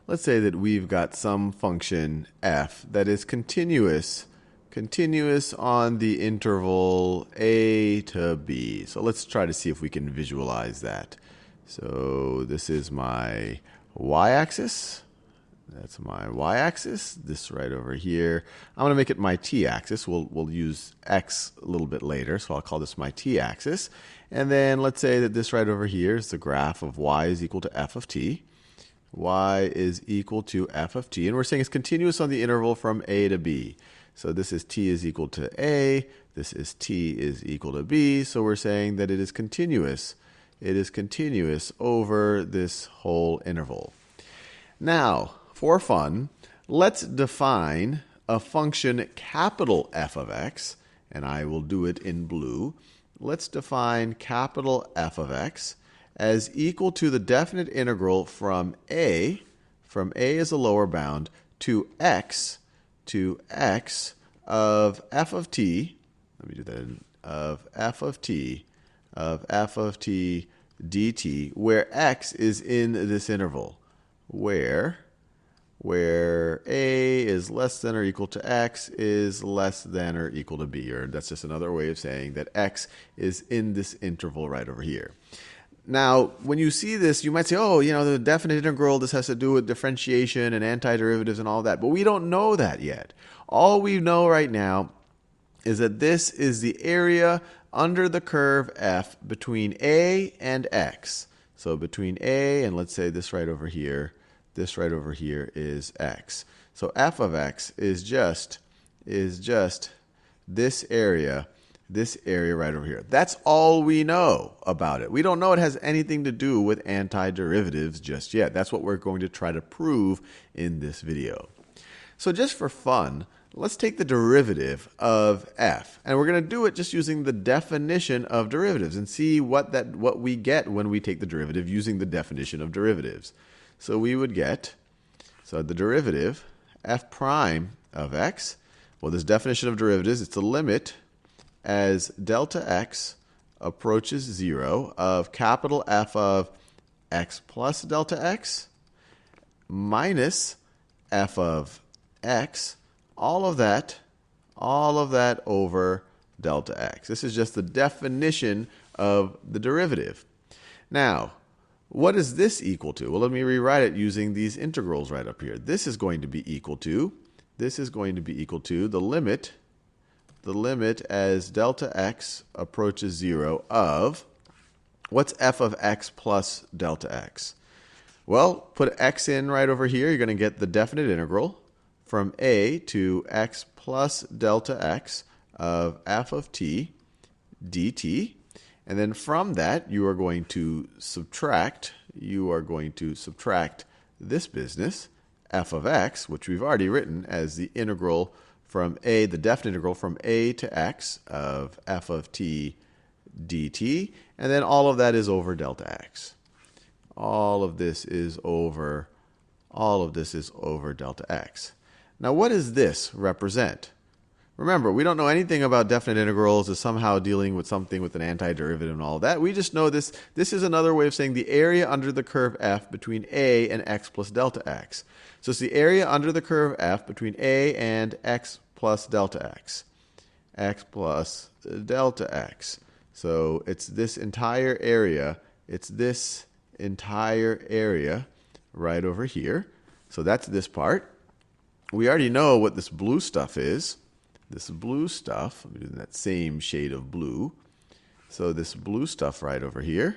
let's say that we've got some function f that is continuous on the interval a to b. So let's try to see if we can visualize that. So this is my y-axis. That's my y-axis. This right over here. I'm going to make it my t-axis. We'll use x a little bit later, so I'll call this my t-axis. And then let's say that this right over here is the graph of y is equal to f of t. Y is equal to f of t. And we're saying it's continuous on the interval from a to b. So this is t is equal to a. This is t is equal to b. So we're saying that it is continuous. It is continuous over this whole interval. Now, for fun, let's define a function capital F of x, and I will do it in blue. Let's define capital F of x as equal to the definite integral from a as a lower bound, to x of f of t. Let me do that of f of t dt, where x is in this interval, where a is less than or equal to x is less than or equal to b. Or that's just another way of saying that x is in this interval right over here. Now, when you see this, you might say, oh, the definite integral, this has to do with differentiation and antiderivatives and all that. But we don't know that yet. All we know right now is that this is the area under the curve f between a and x. So between a and, let's say, this right over here is x. So f of x is just this area right over here. That's all we know about it. We don't know it has anything to do with antiderivatives just yet. That's what we're going to try to prove in this video. So just for fun, let's take the derivative of f, and we're going to do it just using the definition of derivatives and see what we get when we take the derivative using the definition of derivatives. So we would get, the derivative f prime of x, well, this definition of derivatives, it's the limit as delta x approaches 0 of capital F of x plus delta x minus f of x, all of that over delta x. This is just the definition of the derivative. Now, what is this equal to? Well, let me rewrite it using these integrals right up here. This is going to be equal to the limit as delta x approaches 0 of, what's f of x plus delta x? Well, put x in right over here. You're going to get the definite integral from a to x plus delta x of f of t dt. And then from that, you are going to subtract this business, f of x, which we've already written as the integral from a, the definite integral from a to x of f of t dt, and then all of that is over delta x. All of this is over delta x. Now, what does this represent? Remember, we don't know anything about definite integrals as somehow dealing with something with an antiderivative and all that. We just know this is another way of saying the area under the curve f between a and x plus delta x. So it's the area under the curve f between a and x plus delta x. X plus delta x. So it's this entire area. Right over here. So that's this part. We already know what this blue stuff is. This blue stuff, I'm doing that same shade of blue. So this blue stuff right over here,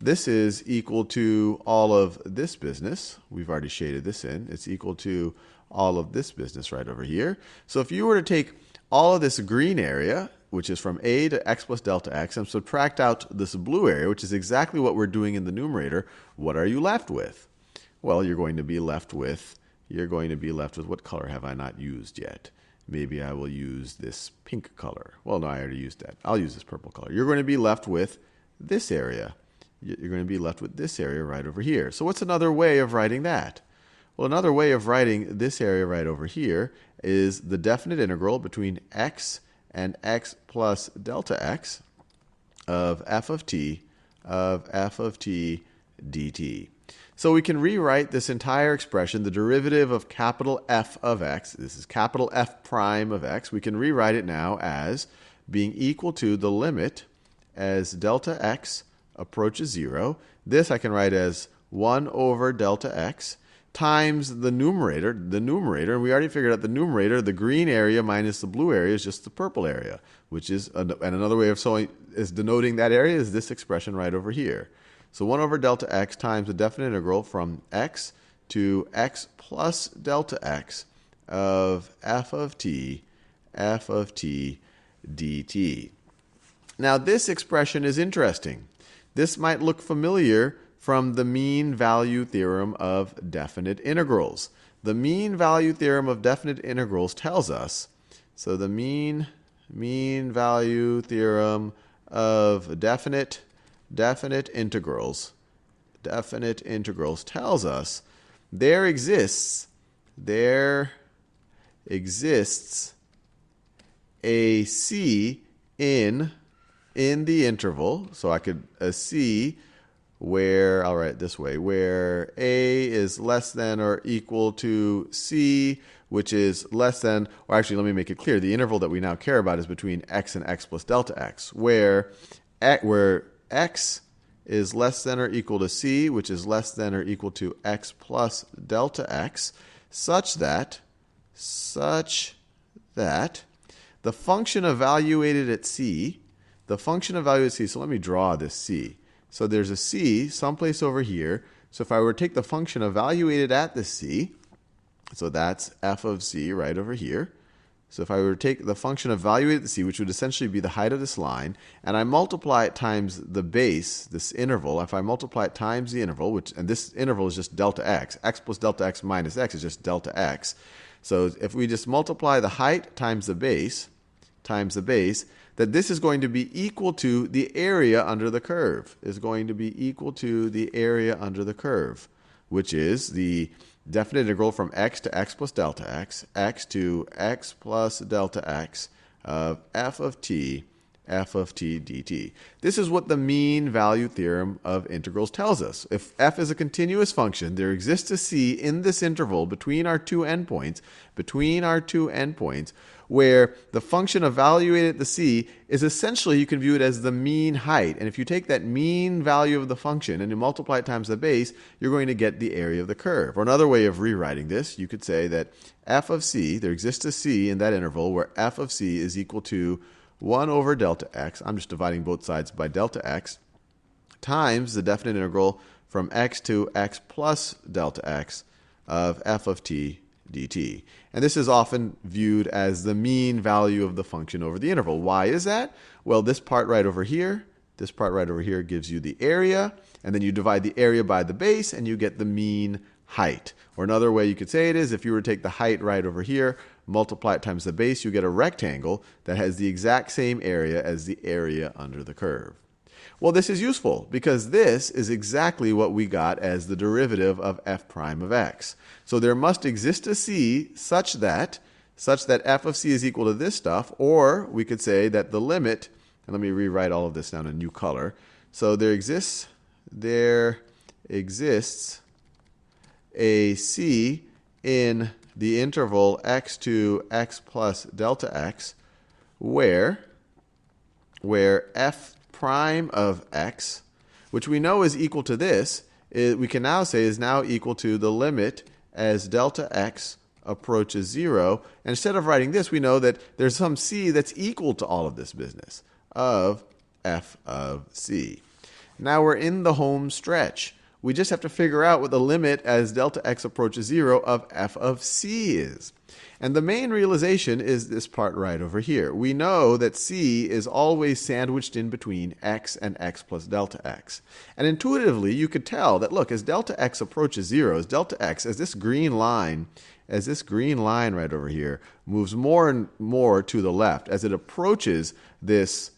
this is equal to all of this business. We've already shaded this in. It's equal to all of this business right over here. So if you were to take all of this green area, which is from a to x plus delta x, and subtract out this blue area, which is exactly what we're doing in the numerator, what are you left with? Well, you're going to be left with, what color have I not used yet? Maybe I will use this pink color. Well, no, I already used that. I'll use this purple color. You're going to be left with this area. You're going to be left with this area right over here. So what's another way of writing that? Well, another way of writing this area right over here is the definite integral between x and x plus delta x of f of t dt. So we can rewrite this entire expression, the derivative of capital F of x, this is capital F prime of x, we can rewrite it now as being equal to the limit as delta x approaches 0. This I can write as 1 over delta x times the numerator, and we already figured out the numerator, the green area minus the blue area is just the purple area, which is, and another way of denoting that area is this expression right over here. So 1 over delta x times the definite integral from x to x plus delta x of f of t dt. Now this expression is interesting. This might look familiar from the mean value theorem of definite integrals. The mean value theorem of definite integrals tells us, so the mean value theorem of definite integrals tells us there exists a c in the interval. So I could a c where, I'll write it this way, where a is less than or equal to c, which is less than, or actually let me make it clear, the interval that we now care about is between x and x plus delta x, where x is less than or equal to c, which is less than or equal to x plus delta x, such that the function evaluated at c, so let me draw this c. So there's a c someplace over here. So if I were to take the function evaluated at this c, so that's f of c right over here. So if I were to take the function evaluated at c, which would essentially be the height of this line, and I multiply it times the base, this interval, if I multiply it times the interval, and this interval is just delta x plus delta x minus x is just delta x. So if we just multiply the height times the base, that this is going to be equal to the area under the curve, which is the definite integral from x to x plus delta x, x to x plus delta x of f of t dt. This is what the mean value theorem of integrals tells us. If f is a continuous function, there exists a c in this interval between our two endpoints, where the function evaluated at the c is essentially, you can view it as the mean height. And if you take that mean value of the function and you multiply it times the base, you're going to get the area of the curve. Or another way of rewriting this, you could say that f of c, there exists a c in that interval where f of c is equal to 1 over delta x, I'm just dividing both sides by delta x, times the definite integral from x to x plus delta x of f of t dt. And this is often viewed as the mean value of the function over the interval. Why is that? Well, this part right over here gives you the area, and then you divide the area by the base, and you get the mean height. Or another way you could say it is, if you were to take the height right over here, multiply it times the base, you get a rectangle that has the exact same area as the area under the curve. Well, this is useful because this is exactly what we got as the derivative of f prime of x. So there must exist a c such that f of c is equal to this stuff, or we could say that the limit, and let me rewrite all of this down in a new color. So there exists a c in the interval x to x plus delta x where f prime of x, which we know is equal to this, we can now say is now equal to the limit as delta x approaches 0. And instead of writing this, we know that there's some c that's equal to all of this business of f of c. Now we're in the home stretch. We just have to figure out what the limit as delta x approaches 0 of f of c is. And the main realization is this part right over here. We know that c is always sandwiched in between x and x plus delta x. And intuitively, you could tell that, look, as delta x approaches 0, as delta x, as this green line right over here moves more and more to the left, as it approaches this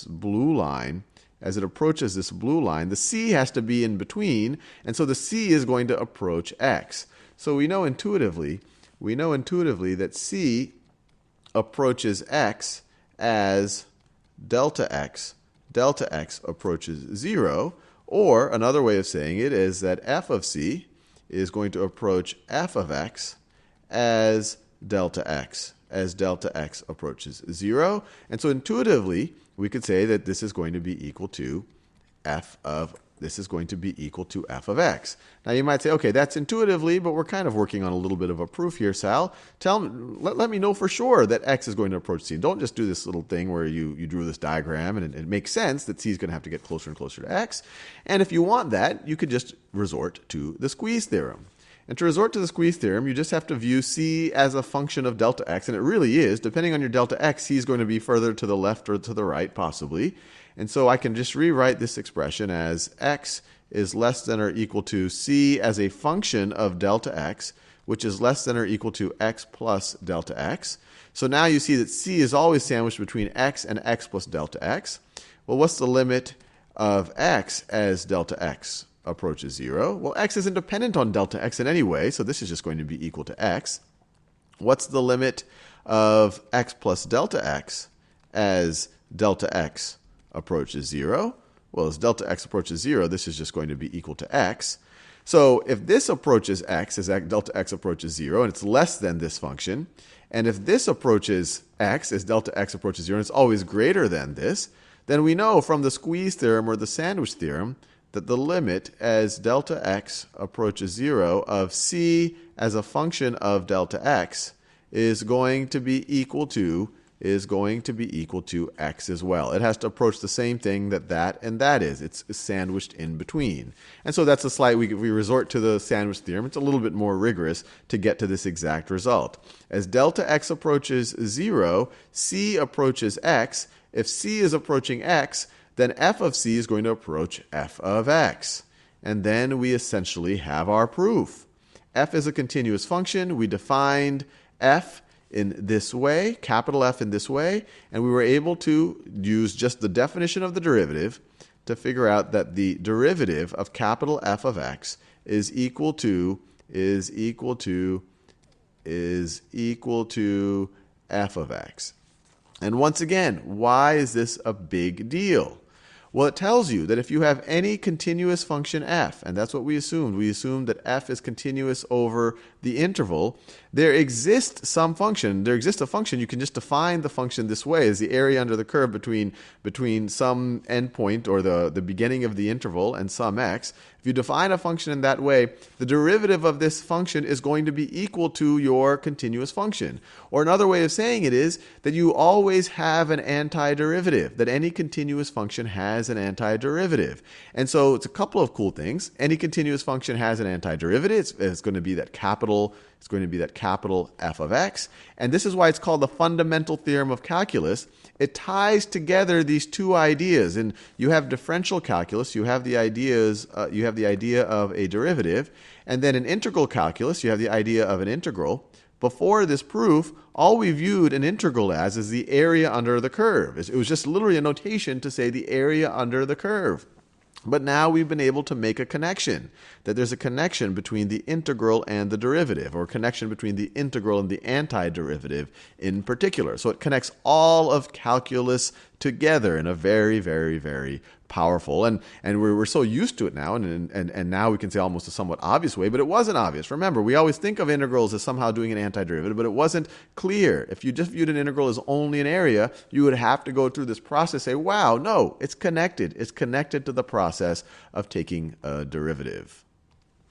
blue line, the c has to be in between, and so the c is going to approach x. So we know intuitively that c approaches x as delta x approaches 0, Or another way of saying it is that f of c is going to approach f of x as delta x approaches 0. And so intuitively, we could say that this is going to be equal to f of x. Now you might say, okay, that's intuitively, but we're kind of working on a little bit of a proof here, Sal. Let me know for sure that x is going to approach c. Don't just do this little thing where you drew this diagram and it makes sense that c is going to have to get closer and closer to x. And if you want that, you could just resort to the squeeze theorem. And to resort to the squeeze theorem, you just have to view c as a function of delta x, and it really is. Depending on your delta x, c is going to be further to the left or to the right, possibly. And so I can just rewrite this expression as x is less than or equal to c as a function of delta x, which is less than or equal to x plus delta x. So now you see that c is always sandwiched between x and x plus delta x. Well, what's the limit of x as delta x approaches 0? Well, x isn't dependent on delta x in any way, so this is just going to be equal to x. What's the limit of x plus delta x as delta x approaches 0? Well, as delta x approaches 0, this is just going to be equal to x. So if this approaches x as delta x approaches 0, and it's less than this function, and if this approaches x as delta x approaches 0, and it's always greater than this, then we know from the squeeze theorem or the sandwich theorem that the limit as delta x approaches 0 of c as a function of delta x is going to be equal to x as well. It has to approach the same thing that and that is. It's sandwiched in between. And so that's a slight, we resort to the sandwich theorem. It's a little bit more rigorous to get to this exact result. As delta x approaches 0, c approaches x. If c is approaching x, then f of c is going to approach f of x. And then we essentially have our proof. F is a continuous function. We defined f in this way, capital F in this way, and we were able to use just the definition of the derivative to figure out that the derivative of capital F of x is equal to f of x. And once again, why is this a big deal? Well, it tells you that if you have any continuous function f, and that's what we assumed that f is continuous over the interval, there exists a function, you can just define the function this way, as the area under the curve between some endpoint or the beginning of the interval and some x. If you define a function in that way, the derivative of this function is going to be equal to your continuous function. Or another way of saying it is that you always have an antiderivative, that any continuous function has an antiderivative. And so it's a couple of cool things. Any continuous function has an antiderivative. It's going to be that capital F of x. And this is why it's called the fundamental theorem of calculus. It ties together these two ideas. And you have differential calculus, you have the idea of a derivative, and then in integral calculus, you have the idea of an integral. Before this proof, all we viewed an integral as is the area under the curve. It was just literally a notation to say the area under the curve. But now we've been able to make a connection, that there's a connection between the integral and the derivative, or a connection between the integral and the antiderivative in particular. So it connects all of calculus together in a very, very, very powerful, and we're so used to it now, and now we can say almost a somewhat obvious way, but it wasn't obvious. Remember, we always think of integrals as somehow doing an antiderivative, but it wasn't clear. If you just viewed an integral as only an area, you would have to go through this process, say, wow, no, it's connected. It's connected to the process of taking a derivative.